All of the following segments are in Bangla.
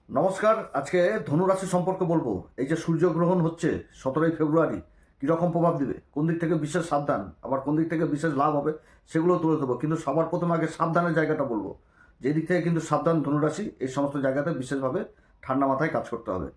নমস্কার। আজকে ধনুরাশি সম্পর্কে বলবো। এই যে সূর্যগ্রহণ হচ্ছে 17ই ফেব্রুয়ারি, কীরকম প্রভাব দিবে, কোন দিক থেকে বিশেষ সাবধান, আবার কোন দিক থেকে বিশেষ লাভ হবে, সেগুলো তুলে দেবো। কিন্তু সবার প্রথমে আগে সাবধানের জায়গাটা বলবো। যে দিক থেকে কিন্তু সাবধান ধনুরাশি, এই সমস্ত জায়গাতে বিশেষভাবে ঠান্ডা মাথায় কাজ করতে হবে।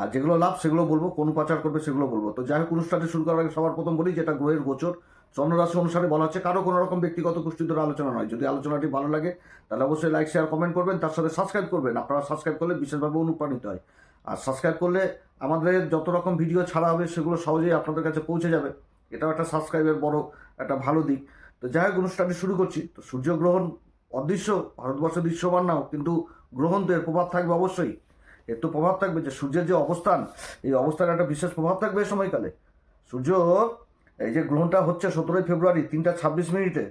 আর যেগুলো লাভ সেগুলো বলবো, কোন পাচার করবে সেগুলো বলবো। তো যাই হোক, অনুষ্ঠানটি শুরু করার আগে সবার প্রথম বলি, যেটা গ্রহের গোচর চন্দ্ররাশি অনুসারে বলা হচ্ছে, কারো কোনো রকম ব্যক্তিগত গোষ্ঠীর আলোচনা নয়। যদি আলোচনাটি ভালো লাগে তাহলে অবশ্যই লাইক শেয়ার কমেন্ট করবেন, তার সাথে সাবস্ক্রাইব করবেন। আপনারা সাবস্ক্রাইব করলে বিশেষভাবে অনুপ্রাণিত হয়। আর সাবস্ক্রাইব করলে আমাদের যত রকম ভিডিও ছাড়া হবে সেগুলো সহজেই আপনাদের কাছে পৌঁছে যাবে। এটাও একটা সাবস্ক্রাইবের বড় একটা ভালো দিক। তো যাই হোক, অনুষ্ঠানটি শুরু করছি। তো সূর্যগ্রহণ অদৃশ্য, ভারতবর্ষে দৃশ্যমান নাও, কিন্তু গ্রহণ তো এর প্রভাব থাকবে অবশ্যই। এর তো প্রভাব থাকবে যে সূর্যের যে অবস্থান, এই অবস্থানের একটা বিশেষ প্রভাব থাকবে এই সময়কালে। সূর্য, এই যে গ্রহণটা হচ্ছে 17ই ফেব্রুয়ারি 3টা 26 মিনিটে,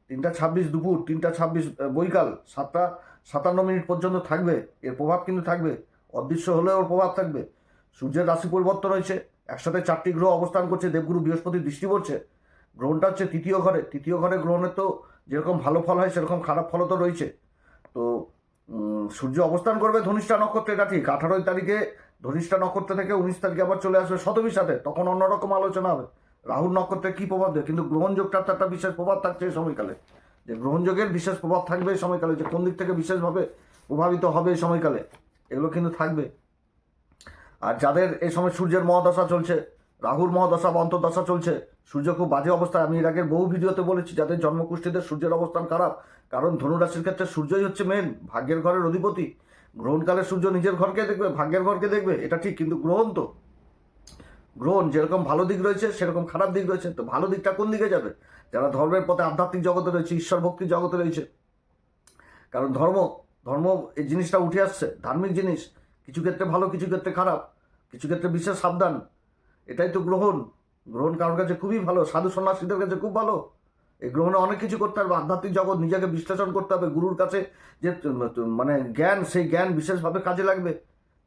3টা 26 দুপুর, 3টা 26 বৈকাল, 7টা 57 মিনিট পর্যন্ত থাকবে। এর প্রভাব কিন্তু থাকবে, অদৃশ্য হলেও ওর প্রভাব থাকবে। সূর্যের রাশি পরিবর্তন হয়েছে, একসাথে 4টি গ্রহ অবস্থান করছে, দেবগুরু বৃহস্পতি দৃষ্টি পড়ছে। গ্রহণটা হচ্ছে তৃতীয় ঘরে। তৃতীয় ঘরে গ্রহণের তো যেরকম ভালো ফল হয় সেরকম খারাপ ফলও তো রয়েছে। তো সূর্য অবস্থান করবে ধনিষ্ঠা নক্ষত্রে, এটা ঠিক। 18 তারিখে ধনিষ্ঠা নক্ষত্র থেকে 19 তারিখে আবার চলে আসবে শতভির সাথে, তখন অন্যরকম আলোচনা হবে রাহুর নক্ষত্রে কী প্রভাব দেয়। কিন্তু গ্রহণযোগটার তো একটা বিশেষ প্রভাব থাকছে এই সময়কালে, যে গ্রহণযোগের বিশেষ প্রভাব থাকবে এই সময়কালে, যে কোন দিক থেকে বিশেষভাবে প্রভাবিত হবে এই সময়কালে, এগুলো কিন্তু থাকবে। আর যাদের এই সময় সূর্যের মহাদশা চলছে, রাহুর মহাদশা বা অন্তর্দশা চলছে, সূর্য খুব বাজে অবস্থায়। আমি এর আগের বহু ভিডিওতে বলেছি, যাদের জন্মকুষ্ঠীদের সূর্যের অবস্থান খারাপ, কারণ ধনুরাশির ক্ষেত্রে সূর্যই হচ্ছে মেন ভাগ্যের ঘরের অধিপতি। গ্রহণকালে সূর্য নিজের ঘরকে দেখবে, ভাগ্যের ঘরকে দেখবে, এটা ঠিক। কিন্তু গ্রহণ তো, গ্রহণ যেরকম ভালো দিক রয়েছে সেরকম খারাপ দিক রয়েছে। তো ভালো দিকটা কোন দিকে যাবে? যারা ধর্মের পথে, আধ্যাত্মিক জগতে রয়েছে, ঈশ্বর ভক্তির জগতে রয়েছে। কারণ ধর্ম ধর্ম এই জিনিসটা উঠে আসছে, ধার্মিক জিনিস। কিছু ক্ষেত্রে ভালো, কিছু ক্ষেত্রে খারাপ, কিছু ক্ষেত্রে বিশেষ সাবধান। এটাই তো গ্রহণ। গ্রহণ কারোর কাছে খুবই ভালো, সাধু সন্ন্যাসীদের কাছে খুব ভালো। এই গ্রহণে অনেক কিছু করতে হবে, আধ্যাত্মিক জগৎ নিজেকে বিশ্লেষণ করতে হবে। গুরুর কাছে যে মানে জ্ঞান, সেই জ্ঞান বিশেষভাবে কাজে লাগবে।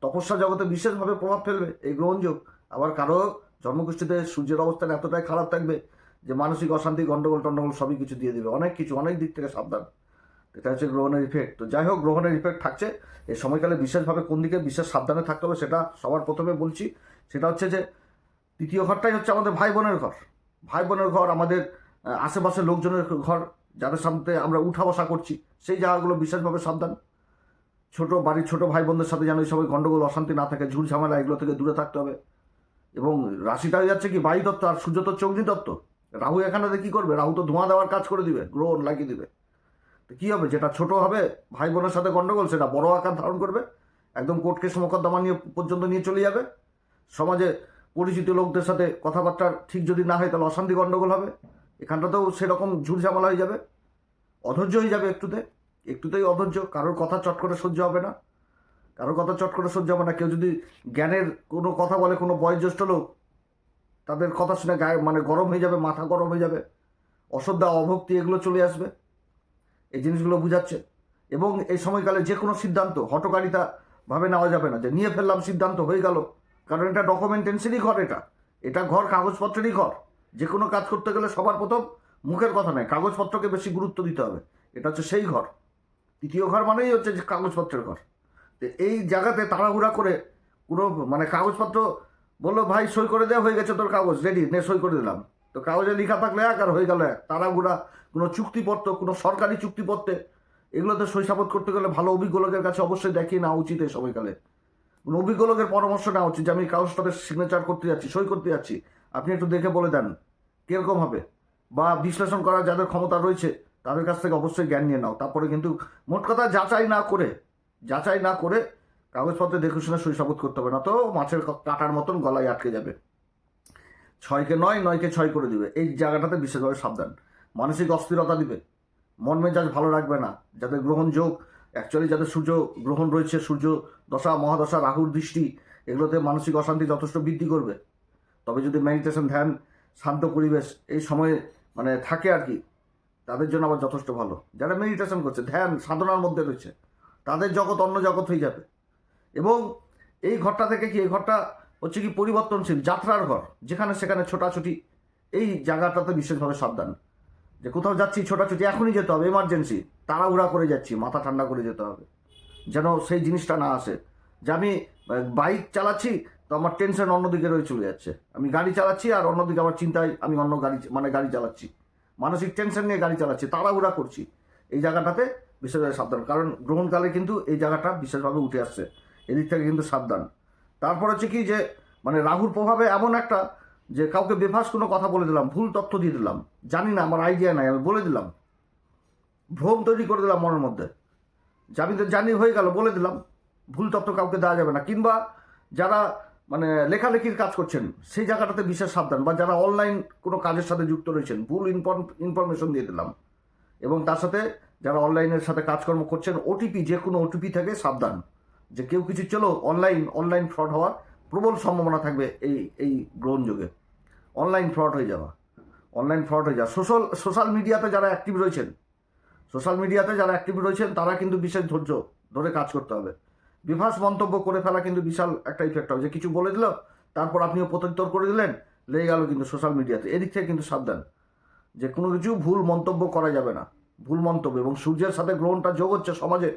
তপস্যা জগতে বিশেষভাবে প্রভাব ফেলবে এই গ্রহণযোগ। আবার কারো জন্মকুষ্ঠিতে সূর্যের অবস্থান এতটাই খারাপ থাকবে যে মানসিক অশান্তি, গন্ডগোল টন্ডগোল সবই কিছু দিয়ে দেবে। অনেক কিছু, অনেক দিক থেকে সাবধান। এটা হচ্ছে গ্রহণের ইফেক্ট। তো যাই হোক, গ্রহণের ইফেক্ট থাকছে এই সময়কালে। বিশেষভাবে কোন দিকে বিশেষ সাবধানে থাকতে হবে সেটা সবার প্রথমে বলছি। সেটা হচ্ছে যে তৃতীয় ঘরটাই হচ্ছে আমাদের ভাই বোনের ঘর। ভাই বোনের ঘর, আমাদের আশেপাশের লোকজনের ঘর, যাদের সাথে আমরা উঠা বসা করছি, সেই জায়গাগুলো বিশেষভাবে সাবধান। ছোট বাড়ির ছোট ভাই বোনদের সাথে যেন এই সবাই গন্ডগোল অশান্তি না থাকে, ঝুট ঝামেলা, এগুলো থেকে দূরে থাকতে হবে। এবং রাশিটা হয়ে যাচ্ছে কি বায়ুতত্ত্ব, আর সূর্য তো অগ্নিতত্ত্ব। রাহু এখানে কী করবে? রাহু তো ধোঁয়া দেওয়ার কাজ করে দিবে, গ্রহণ লাগিয়ে দিবে। তো কী হবে? যেটা ছোট হবে ভাই বোনের সাথে গন্ডগোল, সেটা বড় আকার ধারণ করবে, একদম কোর্ট কেস মোকদ্দমা নিয়ে পর্যন্ত নিয়ে চলে যাবে। সমাজে পরিচিত লোকদের সাথে কথাবার্তা ঠিক যদি না হয় তাহলে অশান্তি গন্ডগোল হবে। এখানটাতেও সেরকম ঝুট ঝামেলা হয়ে যাবে, অধৈর্য হয়ে যাবে একটুতেই অধৈর্য। কারোর কথা চট করে সহ্য হবে না, কারোর কথা চট করে সহ্য হবে না। কেউ যদি জ্ঞানের কোনো কথা বলে, কোনো বয়োজ্যেষ্ঠ লোক, তাদের কথা শুনে গায়ে মানে গরম হয়ে যাবে, মাথা গরম হয়ে যাবে, অশ্রদ্ধা, অভক্তি, এগুলো চলে আসবে। এই জিনিসগুলো বুঝাচ্ছে। এবং এই সময়কালে যে কোনো সিদ্ধান্ত হঠকারিতা ভাবে নেওয়া যাবে না, যে নিয়ে ফেললাম, সিদ্ধান্ত হয়ে গেল। কারণ এটা ডকুমেন্টেন্সিরই ঘর, এটা ঘর কাগজপত্রেরই ঘর। যে কোনো কাজ করতে গেলে সবার প্রথম মুখের কথা নয়, কাগজপত্রকে বেশি গুরুত্ব দিতে হবে। এটা হচ্ছে সেই ঘর। তৃতীয় ঘর মানেই হচ্ছে যে কাগজপত্রের ঘর। তো এই জায়গাতে তাড়াহুড়া করে কোনো মানে কাগজপত্র বললো, ভাই সই করে দেওয়া হয়ে গেছে, তোর কাগজ রেডি, নে সই করে দিলাম। তো কাগজে লেখা থাকলে এক, আর হয়ে গেল এক। তাড়াহুড়া কোনো চুক্তিপত্র, কোনো সরকারি চুক্তিপত্রে, এগুলোতে সই সাবত করতে গেলে ভালো অভিজ্ঞ লোকের কাছে অবশ্যই দেখিয়ে নেওয়া উচিত এই সময়কালে। অভিজ্ঞ লোকের পরামর্শ নেওয়া উচিত, যে আমি কাগজটাতে সিগনেচার করতে যাচ্ছি, সই করতে যাচ্ছি, আপনি একটু দেখে বলে দেন কীরকম হবে। বা বিশ্লেষণ করার যাদের ক্ষমতা রয়েছে তাদের কাছ থেকে অবশ্যই জ্ঞান নিয়ে নাও। তারপরে কিন্তু মোট কথা যাচাই না করে কাগজপত্রে দেখে শুনে সই সাবত করতে হবে, না তো মাছের কাটার মতন গলায় আটকে যাবে। 6কে 9, 9কে 6 করে দিবে। এই জায়গাটাতে বিশেষভাবে সাবধান। মানসিক অস্থিরতা দিবে, মন মেজাজ ভালো রাখবে না। যাদের গ্রহণ যোগ, অ্যাকচুয়ালি যাদের সূর্য গ্রহণ রয়েছে, সূর্য দশা মহাদশা, রাহুর দৃষ্টি, এগুলোতে মানসিক অশান্তি যথেষ্ট বৃদ্ধি করবে। তবে যদি মেডিটেশন, ধ্যান, শান্ত পরিবেশ এই সময়ে মানে থাকে আর কি, তাদের জন্য আবার যথেষ্ট ভালো। যারা মেডিটেশন করছে, ধ্যান সাধনার মধ্যে রয়েছে, তাদের জগৎ অন্য জগৎ হয়ে যাবে। এবং এই ঘরটা থেকে কি, এই ঘরটা হচ্ছে কি পরিবর্তনশীল, যাত্রার ঘর, যেখানে সেখানে ছোটাছুটি, এই জায়গাটাতে বিশেষভাবে সাবধান। যে কোথাও যাচ্ছি ছোটাছুটি, এখনই যেতে হবে, এমার্জেন্সি, তাড়াহুড়া করে যাচ্ছি, মাথা ঠান্ডা করে যেতে হবে, যেন সেই জিনিসটা না আসে। যে আমি বাইক চালাচ্ছি তো আমার টেনশন অন্যদিকে রয়ে চলে যাচ্ছে, আমি গাড়ি চালাচ্ছি আর অন্যদিকে আমার চিন্তায় আমি অন্য গাড়ি চালাচ্ছি, মানসিক টেনশন নিয়ে গাড়ি চালাচ্ছি, তাড়াহুড়া করছি। এই জায়গাটাতে বিশেষভাবে সাবধান, কারণ গ্রহণকালে কিন্তু এই জায়গাটা বিশেষভাবে উঠে আসছে, এদিক থেকে কিন্তু সাবধান। তারপর হচ্ছে কি যে মানে রাহুর প্রভাবে এমন একটা যে কাউকে বেফাস কোনো কথা বলে দিলাম, ভুল তথ্য দিয়ে দিলাম, জানি না, আমার আইডিয়া নাই, আমি বলে দিলাম, ভ্রম তৈরি করে দিলাম মনের মধ্যে, যে আমি তো জানি হয়ে গেল, বলে দিলাম, ভুল তথ্য কাউকে দেওয়া যাবে না। কিংবা যারা মানে লেখালেখির কাজ করছেন সেই জায়গাটাতে বিশেষ সাবধান, বা যারা অনলাইন কোনো কাজের সাথে যুক্ত রয়েছেন ভুল ইনফরমেশন দিয়ে দিলাম। এবং তার সাথে যারা অনলাইনের সাথে কাজকর্ম করছেন ওটিপি, যে কোনো ওটিপি থেকে সাবধান, যে কেউ কিছু চলো অনলাইন ফ্রড হওয়ার প্রবল সম্ভাবনা থাকবে এই গ্রহণযোগে। অনলাইন ফ্রড হয়ে যাওয়া, সোশ্যাল মিডিয়াতে যারা অ্যাক্টিভ রয়েছেন তারা কিন্তু বিশেষ ধৈর্য ধরে কাজ করতে হবে। বিভাস মন্তব্য করে ফেলা কিন্তু বিশাল একটা ইফেক্ট হবে, যে কিছু বলে দিল তারপর আপনিও প্রত্যুত্তর করে দিলেন, লেগে গেল কিন্তু সোশ্যাল মিডিয়াতে। এদিক থেকে কিন্তু সাবধান, যে কোনো কিছু ভুল মন্তব্য করা যাবে না, ভুল মন্তব্য। এবং সূর্যের সাথে গ্রহণটা যোগ হচ্ছে সমাজে,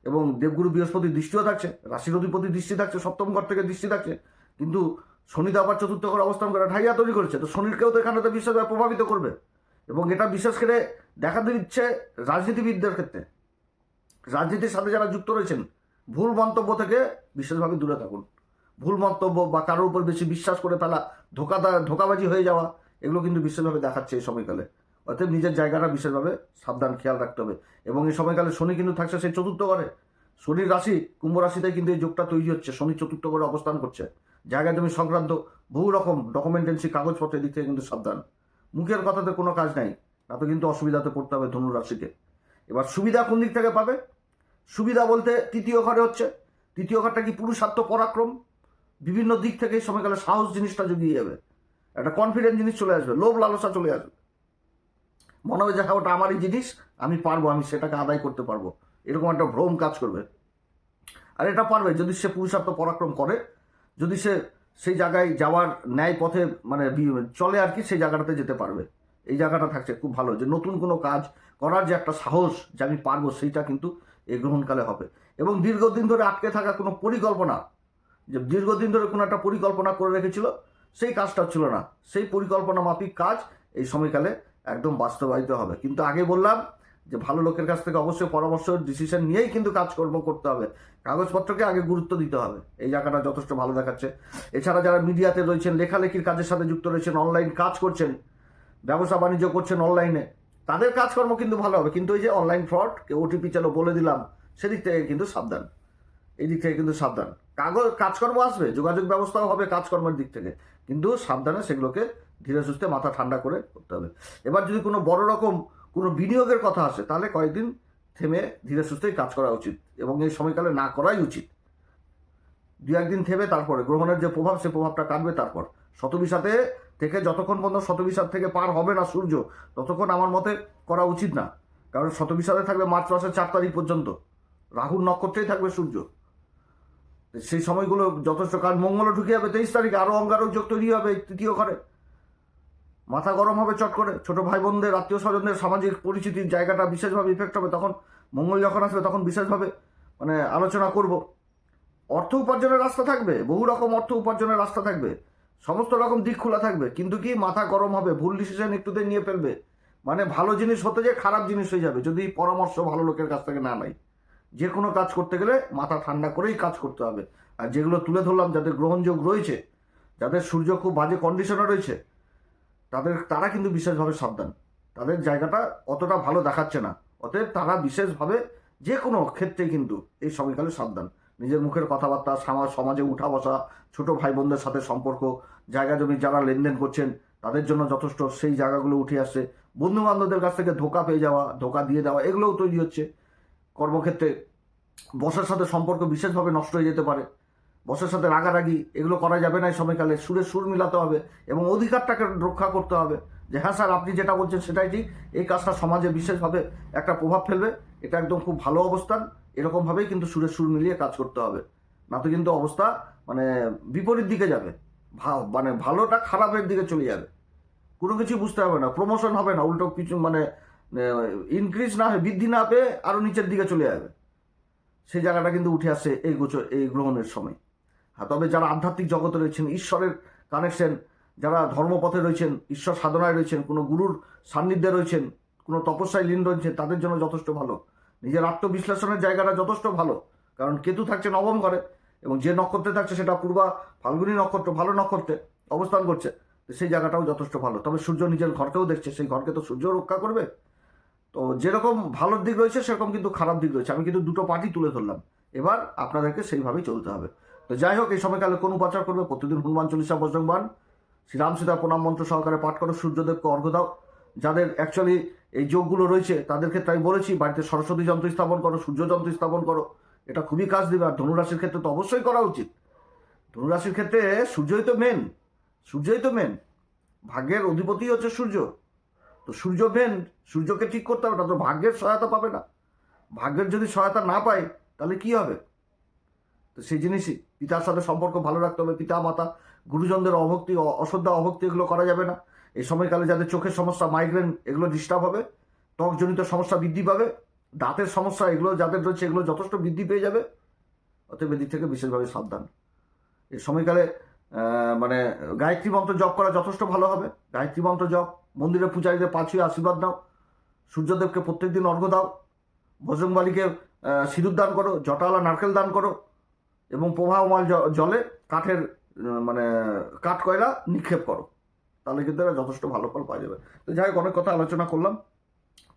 এবং দেবগুরু বৃহস্পতির দৃষ্টিও থাকছে, রাশির অধিপতি দৃষ্টি থাকছে, সপ্তম ঘর থেকে দৃষ্টি থাকছে, কিন্তু শনিতে আবার চতুর্থ ঘরে অবস্থান করে ঢাইয়া তৈরি করেছে, তো শনিরকেও তো এখানে তো বিশেষভাবে প্রভাবিত করবে। এবং এটা বিশেষ করে দেখা দিচ্ছে রাজনীতিবিদদের ক্ষেত্রে, রাজনীতির সাথে যারা যুক্ত রয়েছেন ভুল মন্তব্য থেকে বিশেষভাবে দূরে থাকুন। ভুল মন্তব্য বা কারোর উপর বেশি বিশ্বাস করে ফেলা, ধোকাবাজি হয়ে যাওয়া, এগুলো কিন্তু বিশেষভাবে দেখাচ্ছে এই সময়কালে। অর্থাৎ নিজের জায়গাটা বিশেষভাবে সাবধান খেয়াল রাখতে হবে। এবং এই সময়কালে শনি কিন্তু থাকছে সেই চতুর্থ ঘরে, শনির রাশি কুম্ভ রাশিতে কিন্তু এই যোগটা তৈরি হচ্ছে, শনি চতুর্থ ঘরে অবস্থান করছে। জায়গা জমি সংক্রান্ত বহু রকম ডকুমেন্টেন্সি কাগজপত্রের দিক থেকে কিন্তু সাবধান। মুখের কথাতে কোনো কাজ নাই, না তো কিন্তু অসুবিধাতে পড়তে হবে ধনু রাশিকে। এবার সুবিধা কোন দিক থেকে পাবে? সুবিধা বলতে তৃতীয় ঘরে হচ্ছে, তৃতীয় ঘরটা কি পুরুষার্থ পরাক্রম, বিভিন্ন দিক থেকে এই সময়কালে সাহস জিনিসটা জুগিয়ে যাবে, একটা কনফিডেন্ট জিনিস চলে আসবে, লোভ লালসা চলে আসবে, মনে হবে যে হ্যাঁ ওটা আমারই জিনিস, আমি পারবো, আমি সেটাকে আদায় করতে পারবো, এরকম একটা ভ্রম কাজ করবে। আর এটা পারবে যদি সে পুরুষার্থ পরাক্রম করে, যদি সে সেই জায়গায় যাওয়ার ন্যায় পথে মানে চলে আর কি, সেই জায়গাটাতে যেতে পারবে। এই জায়গাটা থাকছে খুব ভালো, যে নতুন কোনো কাজ করার যে একটা সাহস যে আমি পারবো, সেইটা কিন্তু এই গ্রহণকালে হবে। এবং দীর্ঘদিন ধরে আটকে থাকা কোনো পরিকল্পনা, যে দীর্ঘদিন ধরে কোনো একটা পরিকল্পনা করে রেখেছিল সেই কাজটা হচ্ছিল না, সেই পরিকল্পনা মাফিক কাজ এই সময়কালে একদম বাস্তবায়িত হবে। কিন্তু আগে বললাম যে ভালো লোকের কাছ থেকে অবশ্যই পরামর্শ ডিসিশন নিয়েই কিন্তু কাজকর্ম করতে হবে, কাগজপত্রকে আগে গুরুত্ব দিতে হবে। এই জায়গাটা যথেষ্ট ভালো দেখাচ্ছে। এছাড়া যারা মিডিয়াতে রয়েছেন, লেখালেখির কাজের সাথে যুক্ত রয়েছেন, অনলাইন কাজ করছেন, ব্যবসা বাণিজ্য করছেন অনলাইনে, তাদের কাজকর্ম কিন্তু ভালো হবে। কিন্তু এই যে অনলাইন ফ্রড, কেউ ওটিপি চলো বলে দিলাম, সেদিক থেকে কিন্তু সাবধান, এই দিক থেকে কিন্তু সাবধান। কাজকর্ম আসবে, যোগাযোগ ব্যবস্থাও হবে কাজকর্মের দিক থেকে, কিন্তু সাবধানে সেগুলোকে ধীরে সুস্থে মাথা ঠান্ডা করে করতে হবে। এবার যদি কোনো বড় রকম কোনো বিনিয়োগের কথা আসে, তাহলে কয়েকদিন থেমে ধীরে সুস্থেই কাজ করা উচিত, এবং এই সময়কালে না করাই উচিত। দু একদিন থেমে তারপরে গ্রহণের যে প্রভাব, সে প্রভাবটা কাটবে। তারপর শতবিশাতে থেকে যতক্ষণ পর্যন্ত শতবিশাত থেকে পার হবে না সূর্য, ততক্ষণ আমার মতে করা উচিত না। কারণ শতবিশাতে থাকবে মার্চ মাসের 4 তারিখ পর্যন্ত, রাহুর নক্ষত্রেই থাকবে সূর্য। সেই সময়গুলো যথেষ্ট, কারণ মঙ্গলও ঢুকে যাবে 23 তারিখে, আরও অঙ্গারক যোগ তৈরি হবে তৃতীয় ঘরে, মাথা গরম হবে চট করে। ছোট ভাই বোনদের, আত্মীয় স্বজনদের সামাজিক পরিচিতির জায়গাটা বিশেষভাবে ইফেক্ট হবে। তখন মঙ্গল যখন আসবে তখন বিশেষভাবে মানে আলোচনা করব। অর্থ উপার্জনের রাস্তা থাকবে, বহু রকম অর্থ উপার্জনের রাস্তা থাকবে, সমস্ত রকম দিক খোলা থাকবে, কিন্তু কি মাথা গরম হবে, ভুল ডিসিশন একটুতে নিয়ে ফেলবে, মানে ভালো জিনিস হতে যে খারাপ জিনিস হয়ে যাবে যদি পরামর্শ ভালো লোকের কাছ থেকে না নেয়। যে কোনো কাজ করতে গেলে মাথা ঠান্ডা করেই কাজ করতে হবে। আর যেগুলো তুলে ধরলাম, যাদের গ্রহণযোগ রয়েছে, যাদের সূর্য খুব বাজে কন্ডিশনে রয়েছে, তারা কিন্তু বিশেষভাবে সাবধান, তাদের জায়গাটা অতটা ভালো দেখাচ্ছে না। অতএব তারা বিশেষভাবে যে কোনো ক্ষেত্রে কিন্তু এই সময়কালে সাবধান। নিজের মুখের কথাবার্তা, সমাজে উঠা বসা, ছোট ভাই বোনদের সাথে সম্পর্ক, জায়গা জমি যারা লেনদেন করছেন তাদের জন্য যথেষ্ট সেই জায়গাগুলো উঠে আসছে। বন্ধু বান্ধবদের কাছ থেকে ধোকা পেয়ে যাওয়া, ধোকা দিয়ে দেওয়া, এগুলোও তৈরি হচ্ছে। কর্মক্ষেত্রে বসের সাথে সম্পর্ক বিশেষভাবে নষ্ট হয়ে যেতে পারে, বসের সাথে রাগারাগি, এগুলো করা যাবে না এই সময়কালে। সুরে সুর মিলাতে হবে এবং অধিকারটাকে রক্ষা করতে হবে, যে হ্যাঁ স্যার আপনি যেটা বলছেন সেটাই ঠিক, এই কাজটা সমাজে বিশেষভাবে একটা প্রভাব ফেলবে, এটা একদম খুব ভালো অবস্থান, এরকমভাবেই কিন্তু সুরে সুর মিলিয়ে কাজ করতে হবে। না তো কিন্তু অবস্থা মানে বিপরীত দিকে যাবে, মানে ভালোটা খারাপের দিকে চলে যাবে, কোনো কিছু বুঝতে হবে না, প্রমোশন হবে না, উল্টো কিছু মানে ইনক্রিজ না হয়ে, বৃদ্ধি না পেয়ে আরও নিচের দিকে চলে যাবে। সেই জায়গাটা কিন্তু উঠে আসে এই গ্রহণের সময়। হ্যাঁ, তবে যারা আধ্যাত্মিক জগতে রয়েছেন, ঈশ্বরের কানেকশন, যারা ধর্মপথে রয়েছেন, ঈশ্বর সাধনায় রয়েছেন, কোনো গুরুর সান্নিধ্যে রয়েছেন, কোনো তপস্যায় লীন রয়েছেন, তাদের জন্য যথেষ্ট ভালো। নিজের আত্মবিশ্লেষণের জায়গাটা যথেষ্ট ভালো, কারণ কেতু থাকছে নবম ঘরে এবং যে নক্ষত্রে থাকছে সেটা পূর্বা ফাল্গুনী নক্ষত্র, ভালো নক্ষত্রে অবস্থান করছে, তো সেই জায়গাটাও যথেষ্ট ভালো। তবে সূর্য নিজের ঘরকেও দেখছে, সেই ঘরকে তো সূর্য রক্ষা করবে। তো যেরকম ভালোর দিক রয়েছে সেরকম কিন্তু খারাপ দিক রয়েছে। আমি কিন্তু দুটো পার্টি তুলে ধরলাম, এবার আপনাদেরকে সেইভাবেই চলতে হবে। তো যাই হোক, এই সময়কালে কোন উপাচার করবে? প্রতিদিন হনুমান চল্লিশা বজ্রংবাণ শ্রীরাম সীতা প্রণাম মন্ত্র সহকারে পাঠ করো, সূর্যদেবকে অর্ঘ্য দাও। যাদের অ্যাকচুয়ালি এই যোগগুলো রয়েছে তাদের ক্ষেত্রে আমি বলেছি বাড়িতে সরস্বতী যন্ত্র স্থাপন করো, সূর্য যন্ত্র স্থাপন করো, এটা খুবই কাজ দেবে। আর ধনুরাশির ক্ষেত্রে তো অবশ্যই করা উচিত। ধনুরাশির ক্ষেত্রে সূর্যই তো মেন, সূর্যই তো মেন, ভাগ্যের অধিপতি হচ্ছে সূর্য। তো সূর্য মেন, সূর্যকে ঠিক করতে হবে, না তো ভাগ্যের সহায়তা পাবে না। ভাগ্যের যদি সহায়তা না পায় তাহলে কি হবে? তো সেই জিনিসই, পিতার সাথে সম্পর্ক ভালো রাখতে হবে। পিতা মাতা গুরুজনদের অভক্তি, অশ্রদ্ধা, অভক্তি এগুলো করা যাবে না। এই সময়কালে যাদের চোখের সমস্যা, মাইগ্রেন, এগুলো ডিস্টার্ব হবে, ত্বকজনিত সমস্যা বৃদ্ধি পাবে, দাঁতের সমস্যা এগুলো যাদের রয়েছে এগুলো যথেষ্ট বৃদ্ধি পেয়ে যাবে। অতএব এদিক থেকে বিশেষভাবে সাবধান। এই সময়কালে মানে গায়ত্রী মন্ত্র জপ করা যথেষ্ট ভালো হবে। গায়ত্রী মন্ত্র জপ, মন্দিরে পূজারীদের পা ছুঁয়ে আশীর্বাদ নাও, সূর্যদেবকে প্রত্যেকদিন অর্ঘ্য দাও, বজরংবলীকে সিঁদুর দান করো, জটাওয়ালা নারকেল দান করো এবং প্রবাহমান জলে কাঠের মানে কাঠ কয়লা নিক্ষেপ করো, তাহলে কিন্তু এরা যথেষ্ট ভালো ফল পাওয়া যাবে। তো যাই হোক, অনেক কথা আলোচনা করলাম।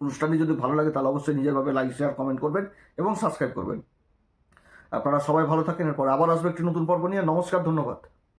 অনুষ্ঠানটি যদি ভালো লাগে তাহলে অবশ্যই নিজেরভাবে লাইক, শেয়ার, কমেন্ট করবেন এবং সাবস্ক্রাইব করবেন। আপনারা সবাই ভালো থাকেন। এরপর আবার আসবে একটি নতুন পর্ব নিয়ে। নমস্কার, ধন্যবাদ।